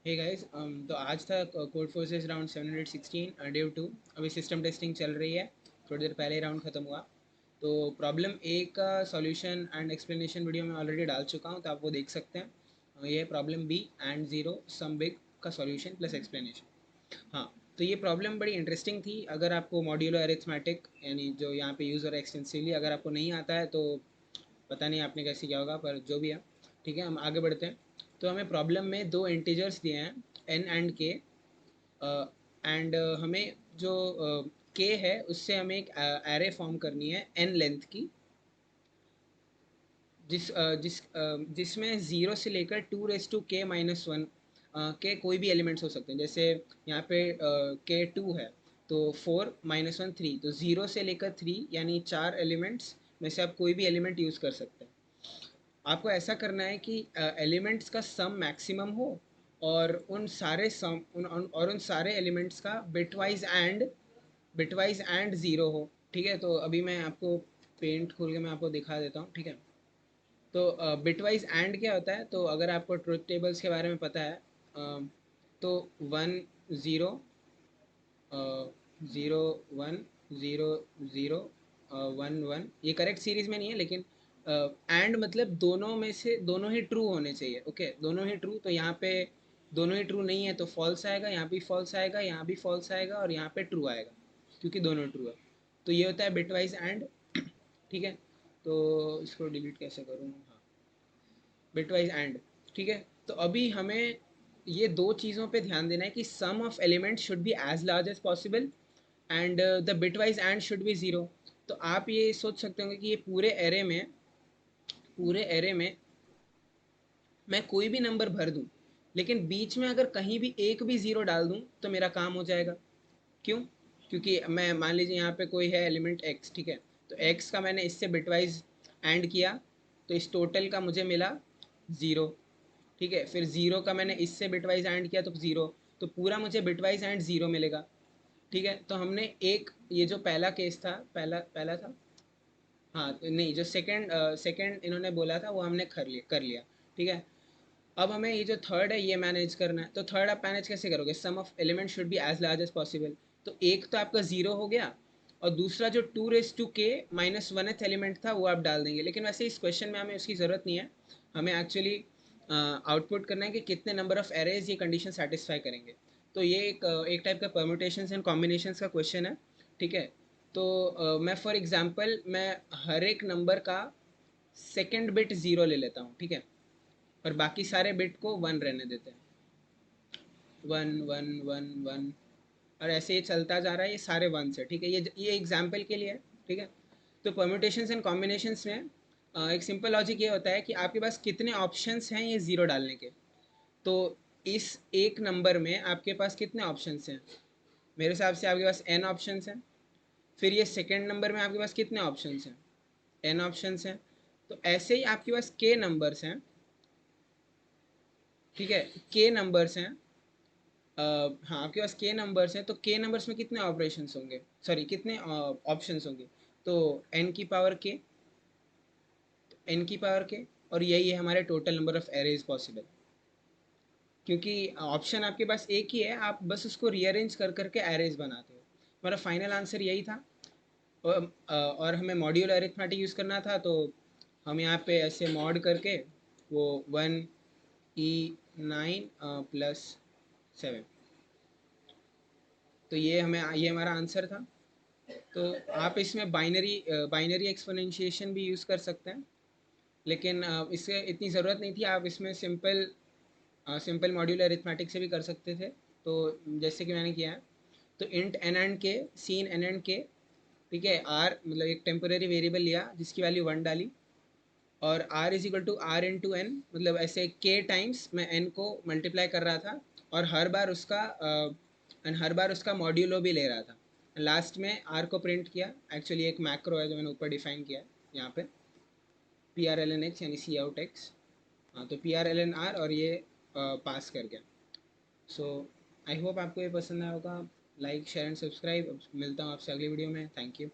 Hey guys, तो आज था कोड फोर्सेस राउंड 716 डे 2। अभी सिस्टम टेस्टिंग चल रही है। थोड़ी देर पहले राउंड ख़त्म हुआ। तो प्रॉब्लम ए का सॉल्यूशन एंड एक्सप्लेनेशन वीडियो में ऑलरेडी डाल चुका हूँ, तो आप वो देख सकते हैं। ये problem B and zero sum big का सॉल्यूशन प्लस एक्सप्लेनेशन। हाँ, तो ये प्रॉब्लम बड़ी इंटरेस्टिंग थी। अगर आपको मॉड्यूलर अरिथमेटिक यानी जो यहाँ पे यूज़ हो रहा है एक्सटेंसिवली, अगर आपको नहीं आता है तो पता नहीं आपने कैसे किया होगा, पर जो भी है ठीक है। हम आगे बढ़ते हैं। तो हमें प्रॉब्लम में दो इंटीजर्स दिए हैं, एन एंड के। एंड हमें जो के है उससे हमें एक एरे फॉर्म करनी है एन लेंथ की, जिसमें ज़ीरो से लेकर 2 रेज़ टू के-1 के कोई भी एलिमेंट्स हो सकते हैं। जैसे यहाँ पे के 2 है, तो 4 - 1 3, तो ज़ीरो से लेकर 3 यानी 4 एलिमेंट्स में से आप कोई भी एलिमेंट यूज़ कर सकते हैं। आपको ऐसा करना है कि एलिमेंट्स का सम मैक्सिमम हो, और उन सारे एलिमेंट्स का बिटवाइज एंड ज़ीरो हो। ठीक है, तो अभी मैं आपको पेंट खोल के मैं आपको दिखा देता हूँ। ठीक है, तो बिटवाइज एंड क्या होता है, तो अगर आपको ट्रुथ टेबल्स के बारे में पता है, तो 1 0 ज़ीरो 1 0 0 1 1, ये करेक्ट सीरीज़ में नहीं है, लेकिन एंड मतलब दोनों में से दोनों ही ट्रू होने चाहिए। ओके, दोनों ही ट्रू। तो यहाँ पे दोनों ही ट्रू नहीं है तो फॉल्स आएगा, यहाँ भी फॉल्स आएगा, यहाँ भी फॉल्स आएगा, और यहाँ पे ट्रू आएगा क्योंकि दोनों ट्रू है। तो ये होता है बिटवाइज एंड। ठीक है, तो इसको डिलीट कैसे करूँ? हाँ, बिटवाइज एंड। ठीक है, तो अभी हमें ये दो चीज़ों पे ध्यान देना है कि sum of element should be as large as possible, and the bitwise and should be zero. तो आप ये सोच सकते होंगे कि ये पूरे एरे में मैं कोई भी नंबर भर दूं, लेकिन बीच में अगर कहीं भी एक भी ज़ीरो डाल दूं तो मेरा काम हो जाएगा। क्यों? क्योंकि मैं मान लीजिए यहाँ पे कोई है एलिमेंट x। ठीक है, तो x का मैंने इससे बिटवाइज एंड किया, तो इस टोटल का मुझे मिला ज़ीरो। ठीक है, फिर ज़ीरो का मैंने इससे बिटवाइज एंड किया तो ज़ीरो, तो पूरा मुझे बिटवाइज एंड ज़ीरो मिलेगा। ठीक है, तो हमने एक ये जो पहला केस था, पहला पहला था। हाँ, तो नहीं, जो सेकंड इन्होंने बोला था वो हमने कर लिया। ठीक है, अब हमें ये जो थर्ड है ये मैनेज करना है। तो थर्ड आप मैनेज कैसे करोगे? Sum of element should be as large as possible. तो एक तो आपका ज़ीरो हो गया, और दूसरा जो 2 रेज़ टू के-1th एलिमेंट था वो आप डाल देंगे। लेकिन वैसे इस क्वेश्चन में हमें उसकी ज़रूरत नहीं है। हमें एक्चुअली आउटपुट करना है कि कितने नंबर ऑफ एरेज ये कंडीशन सेटिस्फाई करेंगे। तो ये एक टाइप का परम्यूटेशंस एंड कॉम्बिनेशंस का क्वेश्चन है। ठीक है, तो मैं फॉर एग्जांपल मैं हर एक नंबर का सेकंड बिट ज़ीरो ले लेता हूँ। ठीक है, और बाकी सारे बिट को वन रहने देते हैं। 1 1 1 1, और ऐसे ये चलता जा रहा है, ये सारे वन से। ठीक है, ये एग्जाम्पल के लिए है। ठीक है, तो परम्यूटेशंस एंड कॉम्बिनेशंस में एक सिंपल लॉजिक ये होता है कि आपके पास कितने ऑप्शंस हैं ये ज़ीरो डालने के। तो इस एक नंबर में आपके पास कितने ऑप्शंस हैं? मेरे हिसाब से आपके पास n ऑप्शंस हैं। फिर ये सेकेंड नंबर में आपके पास कितने ऑप्शंस हैं? n ऑप्शंस हैं। तो ऐसे ही आपके पास k नंबर्स हैं। ठीक है, k नंबर्स हैं। हाँ, आपके पास के नंबर्स हैं, तो के नंबर्स में कितने ऑपरेशंस होंगे, सॉरी कितने ऑप्शंस होंगे? तो एन की पावर के, एन की पावर के, और यही है हमारे total number of arrays possible. क्योंकि ऑप्शन आपके पास एक ही है, आप बस उसको रीअरेंज कर करके एरेज बनाते हो। हमारा फाइनल आंसर यही था। और हमें मॉड्यूल अरिथमेटिक यूज़ करना था, तो हम यहाँ पे ऐसे मॉड करके वो 1e9 + 7, तो ये हमारा आंसर था। तो आप इसमें बाइनरी एक्सपोनेंशिएशन भी यूज़ कर सकते हैं, लेकिन इससे इतनी ज़रूरत नहीं थी। आप इसमें सिंपल मॉड्यूलर अरिथमेटिक से भी कर सकते थे। तो जैसे कि मैंने किया है, तो इंट एन एंड के, सीन एन एंड के। ठीक है, आर मतलब एक टेम्पोरेरी वेरिएबल लिया जिसकी वैल्यू 1 डाली, और r is equal to R into N, मतलब ऐसे k टाइम्स मैं n को मल्टीप्लाई कर रहा था, और हर बार उसका मॉड्यूलो भी ले रहा था। लास्ट में r को प्रिंट किया। एक्चुअली एक मैक्रो है जो मैंने ऊपर डिफाइन किया है यहाँ पे, P R L N X यानी सी आउट एक्स। हाँ, तो P R L N R, और ये पास कर गया। सो आई होप आपको ये पसंद आया होगा। Like share and subscribe. मिलता हूँ आपसे अगली वीडियो में। Thank you.